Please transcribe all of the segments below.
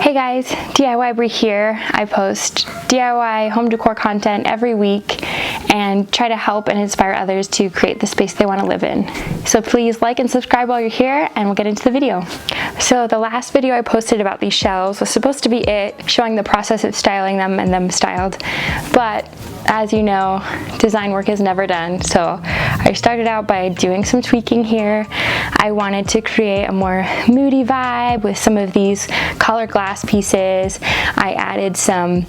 Hey guys, DIY Brie here. I post DIY home decor content every week and try to help and inspire others to create the space they want to live in. So please like and subscribe while you're here, and we'll get into the video. So the last video I posted about these shelves was supposed to be it, showing the process of styling them and them styled. But as you know, design work is never done, so I started out by doing some tweaking here. I wanted to create a more moody vibe with some of these colored glass pieces. I added some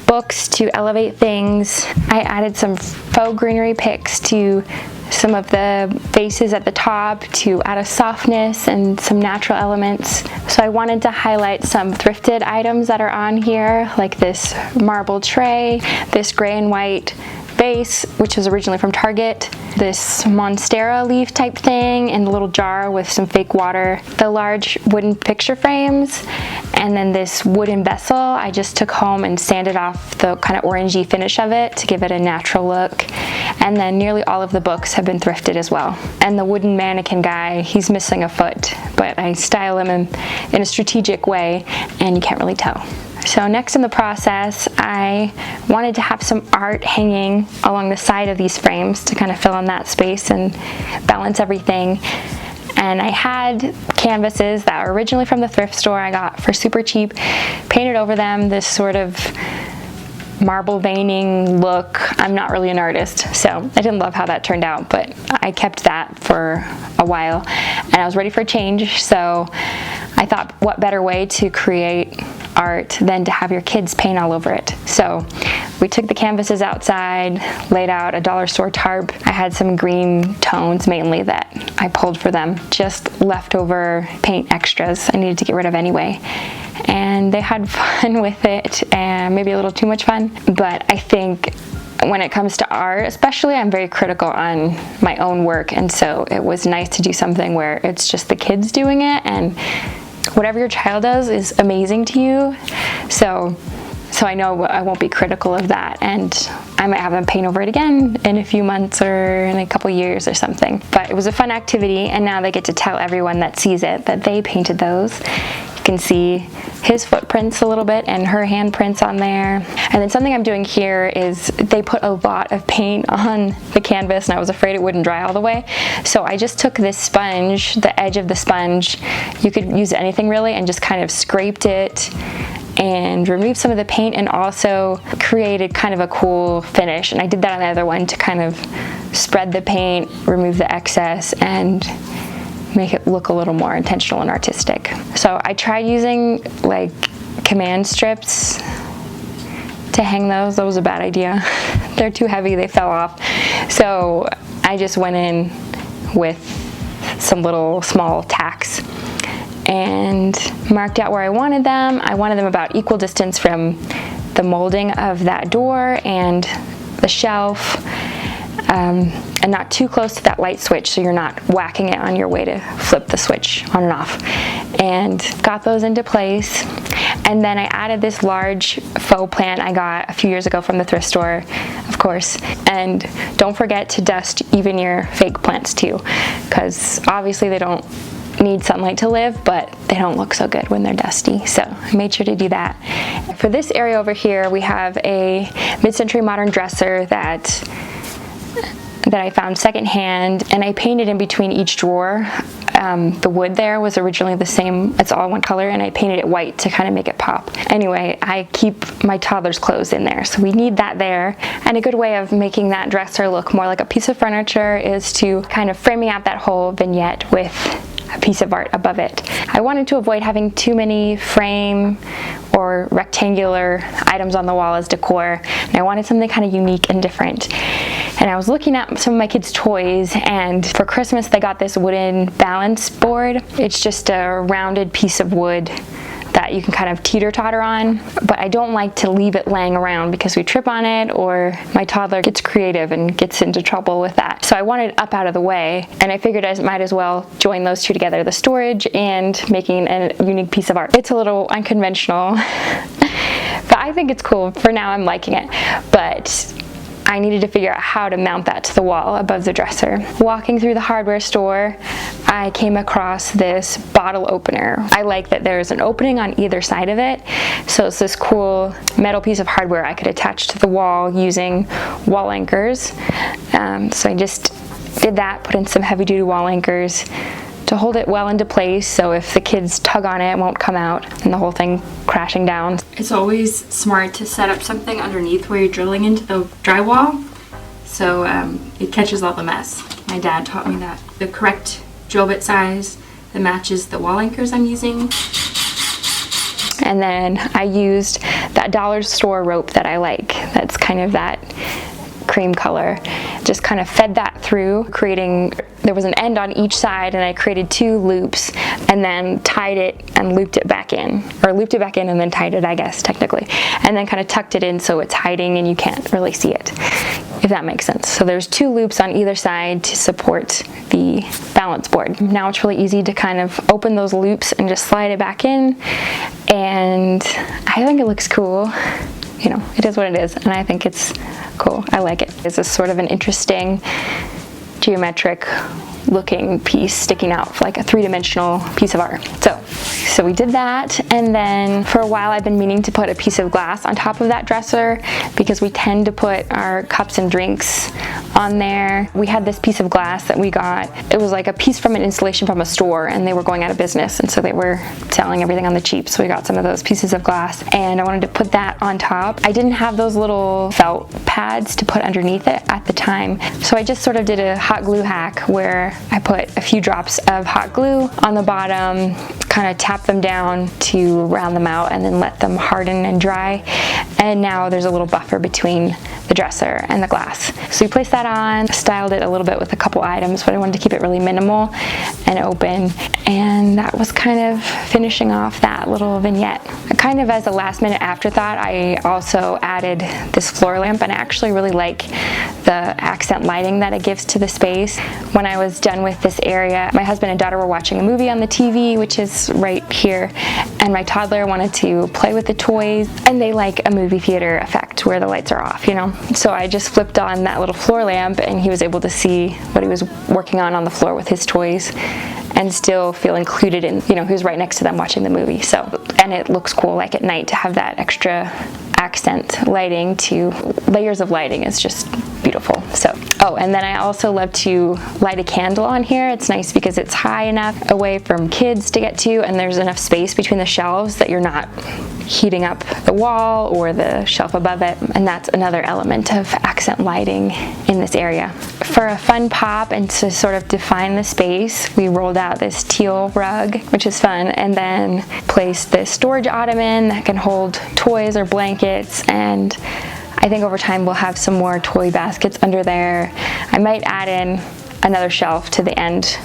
books to elevate things. I added some faux greenery picks to some of the vases at the top to add a softness and some natural elements. So I wanted to highlight some thrifted items that are on here, like this marble tray, this gray and white vase, which was originally from Target, this monstera leaf type thing in a little jar with some fake water, the large wooden picture frames, and then this wooden vessel I just took home and sanded off the kind of orangey finish of it to give it a natural look. And then nearly all of the books have been thrifted as well. And the wooden mannequin guy, he's missing a foot, but I style him in a strategic way and you can't really tell. So next in the process, I wanted to have some art hanging along the side of these frames to kind of fill in that space and balance everything. And I had canvases that were originally from the thrift store I got for super cheap, painted over them this sort of marble veining look. I'm not really an artist, so I didn't love how that turned out, but I kept that for a while and I was ready for a change. So I thought, what better way to create art than to have your kids paint all over it. So we took the canvases outside, laid out a dollar store tarp. I had some green tones mainly that I pulled for them, just leftover paint extras I needed to get rid of anyway. And they had fun with it, and maybe a little too much fun. But I think when it comes to art, especially, I'm very critical on my own work, and so it was nice to do something where it's just the kids doing it, and whatever your child does is amazing to you. So I know I won't be critical of that, and I might have them paint over it again in a few months or in a couple years or something. But it was a fun activity, and now they get to tell everyone that sees it that they painted those. You can see his footprints a little bit and her handprints on there. And then something I'm doing here is they put a lot of paint on the canvas and I was afraid it wouldn't dry all the way. So I just took this sponge, the edge of the sponge, you could use anything really, and just kind of scraped it and removed some of the paint and also created kind of a cool finish. And I did that on the other one to kind of spread the paint, remove the excess, and make it look a little more intentional and artistic. So I tried using like command strips to hang those. That was a bad idea. They're too heavy, they fell off. So I just went in with some little small tacks and marked out where I wanted them. I wanted them about equal distance from the molding of that door and the shelf, and not too close to that light switch so you're not whacking it on your way to flip the switch on and off. And got those into place. And then I added this large faux plant I got a few years ago from the thrift store, of course. And don't forget to dust even your fake plants too, because obviously they don't need sunlight to live, but they don't look so good when they're dusty. So I made sure to do that. For this area over here, we have a mid-century modern dresser that I found secondhand, and I painted in between each drawer. The wood there was originally the same, it's all one color, and I painted it white to kind of make it pop. Anyway, I keep my toddler's clothes in there, so we need that there. And a good way of making that dresser look more like a piece of furniture is to kind of framing out that whole vignette with a piece of art above it. I wanted to avoid having too many frame or rectangular items on the wall as decor, and I wanted something kind of unique and different. And I was looking at some of my kids' toys, and for Christmas they got this wooden balance board. It's just a rounded piece of wood that you can kind of teeter-totter on, but I don't like to leave it laying around because we trip on it or my toddler gets creative and gets into trouble with that. So I wanted it up out of the way, and I figured I might as well join those two together, the storage and making a unique piece of art. It's a little unconventional, but I think it's cool. For now, I'm liking it, but I needed to figure out how to mount that to the wall above the dresser. Walking through the hardware store, I came across this bottle opener. I like that there's an opening on either side of it, so it's this cool metal piece of hardware I could attach to the wall using wall anchors. So I just did that, put in some heavy-duty wall anchors to hold it well into place, so if the kids tug on it, it won't come out and the whole thing crashing down. It's always smart to set up something underneath where you're drilling into the drywall, so it catches all the mess. My dad taught me that. The correct drill bit size that matches the wall anchors I'm using. And then I used that dollar store rope that I like. That's kind of that cream color. Just kind of fed that through, there was an end on each side, and I created 2 loops and then tied it and looped it back in, or looped it back in and then tied it, I guess, technically, and then kind of tucked it in so it's hiding and you can't really see it, if that makes sense. So there's 2 loops on either side to support the balance board. Now it's really easy to kind of open those loops and just slide it back in, and I think it looks cool. You know, it is what it is, and I think it's cool. I like it. It's a sort of an interesting geometric looking piece sticking out, like a 3-dimensional piece of art. So we did that, and then for a while I've been meaning to put a piece of glass on top of that dresser because we tend to put our cups and drinks on there. We had this piece of glass that we got. It was like a piece from an installation from a store, and they were going out of business, and so they were selling everything on the cheap, so we got some of those pieces of glass, and I wanted to put that on top. I didn't have those little felt pads to put underneath it at the time, so I just sort of did a hot glue hack where I put a few drops of hot glue on the bottom, kind of tap them down to round them out, and then let them harden and dry. And now there's a little buffer between the dresser and the glass. So we placed that on, styled it a little bit with a couple items, but I wanted to keep it really minimal and open. And that was kind of finishing off that little vignette. Kind of as a last minute afterthought, I also added this floor lamp, and I actually really like the accent lighting that it gives to the space. When I was done with this area, my husband and daughter were watching a movie on the TV, which is right here, and my toddler wanted to play with the toys, and they like a movie theater effect where the lights are off, you know? So I just flipped on that little floor lamp, and he was able to see what he was working on the floor with his toys, and still feel included in, you know, he was right next to them watching the movie. So, and it looks cool like at night to have that extra accent lighting, to layers of lighting is just beautiful. So, oh, and then I also love to light a candle on here. It's nice because it's high enough away from kids to get to, and there's enough space between the shelves that you're not heating up the wall or the shelf above it, and that's another element of accent lighting in this area. For a fun pop and to sort of define the space, we rolled out this teal rug, which is fun, and then placed this storage ottoman that can hold toys or blankets, and I think over time we'll have some more toy baskets under there. I might add in another shelf to the end,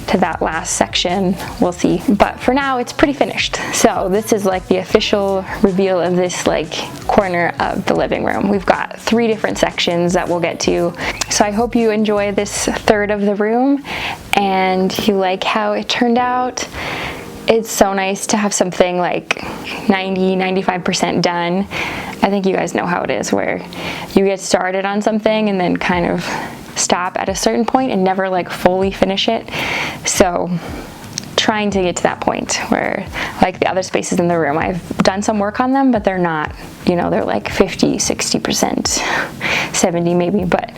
to that last section, we'll see. But for now, it's pretty finished. So this is like the official reveal of this like corner of the living room. We've got 3 different sections that we'll get to. So I hope you enjoy this third of the room and you like how it turned out. It's so nice to have something like 90-95% done. I think you guys know how it is, where you get started on something and then kind of stop at a certain point and never like fully finish it. So trying to get to that point where, like the other spaces in the room, I've done some work on them, but they're not, you know, they're like 50-60%, 70 maybe. But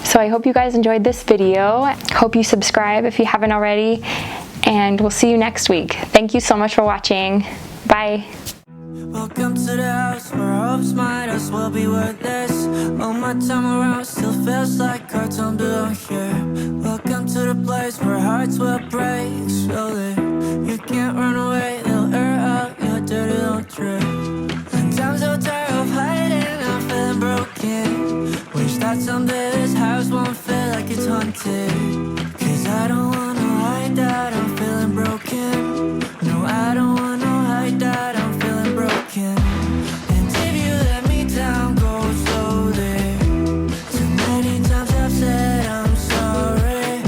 so I hope you guys enjoyed this video. Hope you subscribe if you haven't already, and we'll see you next week. Thank you so much for watching. Bye. Welcome to the house where hopes might as well be worthless. All my time around still feels like cartoon below here. Welcome to the place where hearts will break slowly. You can't run away, they'll air out your dirty little trick. And I'm so tired of hiding, I'm feeling broken. Wish that someday this house won't feel like it's haunted. Cause I don't wanna hide that I'm feeling broken. No, I don't wanna hide that I'm feeling broken. And if you let me down, go slowly. Too many times I've said I'm sorry.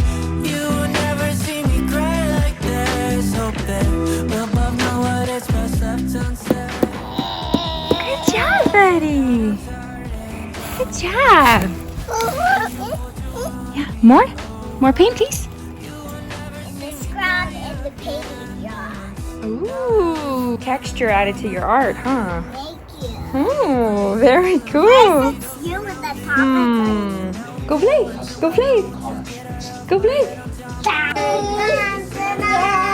You will never see me cry like this. Hope that we'll both know what it's best left unsaid. Good job, buddy. Good Good job. Yeah, more painties. And the scrub and the painting job. Ooh, texture added to your art, huh? Thank you. Oh, very cool. It's you with the top Go play. Go play. Go play. of the